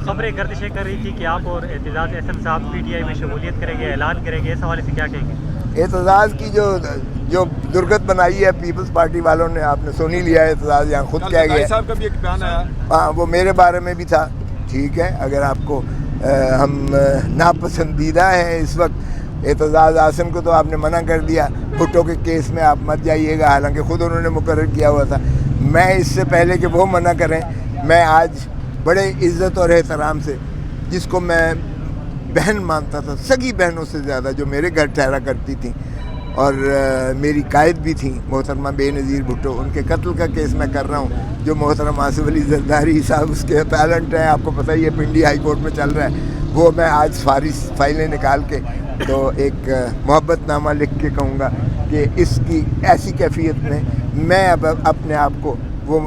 خبریں گردشیں کر رہی تھی کہ آپ اور اعتزاز احسن صاحب پی ٹی آئی میں شمولیت کریں گے، اعلان کریں گے، اس حوالے سے کیا کہیں گے؟ اعتزاز کی جو درگت بنائی ہے پیپلز پارٹی والوں نے، آپ نے سن ہی لیا ہے، اعتزاز یہاں خود کہہ گیا صاحب کا بھی ایک بیان آیا، ہاں وہ میرے بارے میں بھی تھا. ٹھیک ہے، اگر آپ کو ہم ناپسندیدہ ہیں اس وقت اعتزاز احسن کو، تو آپ نے منع کر دیا بھٹو کے کیس میں آپ مت جائیے گا، حالانکہ خود انہوں نے مقرر کیا ہوا تھا. میں اس سے پہلے کہ وہ منع کریں، میں آج بڑے عزت اور احترام سے، جس کو میں بہن مانتا تھا، سگی بہنوں سے زیادہ، جو میرے گھر ٹھہرا کرتی تھیں اور میری قائد بھی تھیں، محترمہ بے نظیر بھٹو، ان کے قتل کا کیس میں کر رہا ہوں. جو محترم آصف علی زرداری صاحب اس کے پیرنٹ ہیں، آپ کو پتہ ہی ہے پنڈی ہائی کورٹ میں چل رہا ہے، وہ میں آج فائلیں نکال کے تو ایک محبت نامہ لکھ کے کہوں گا کہ اس کی ایسی کیفیت میں اب اپنے آپ کو وہ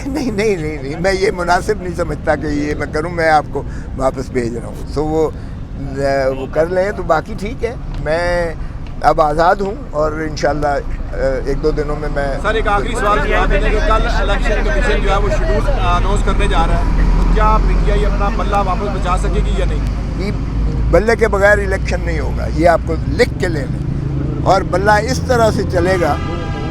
نہیں میں یہ مناسب نہیں سمجھتا کہ یہ میں کروں. میں آپ کو واپس بھیج رہا ہوں، سو وہ کر لیں تو باقی ٹھیک ہے. میں اب آزاد ہوں اور انشاءاللہ ایک دو دنوں میں سر ایک آخری سوال جواب دینے کہ کل الیکشن کمیشن جو ہے وہ شیڈول اناؤنس کرنے جا رہا ہے، تو کیا پی ٹی آئی اپنا بلہ واپس بچا سکے گی یا نہیں؟ بلے کے بغیر الیکشن نہیں ہوگا، یہ آپ کو لکھ کے لے لیں. اور بلہ اس طرح سے چلے گا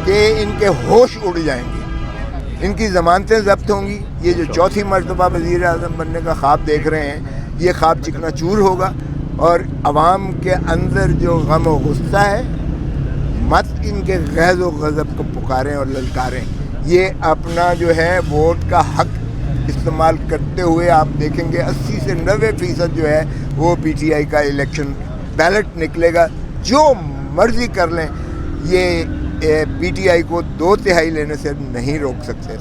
کہ ان کے ہوش اڑ جائیں گے، ان کی ضمانتیں ضبط ہوں گی. یہ جو چوتھی مرتبہ وزیر اعظم بننے کا خواب دیکھ رہے ہیں، یہ خواب چکنا چور ہوگا. اور عوام کے اندر جو غم و غصہ ہے، مت ان کے غیظ و غضب کو پکاریں اور للکاریں. یہ اپنا جو ہے ووٹ کا حق استعمال کرتے ہوئے آپ دیکھیں گے 80 سے 90% جو ہے وہ پی ٹی آئی کا الیکشن بیلٹ نکلے گا. جو مرضی کر لیں، یہ پی ٹی آئی کو 2/3 لینے سے نہیں روک سکتے.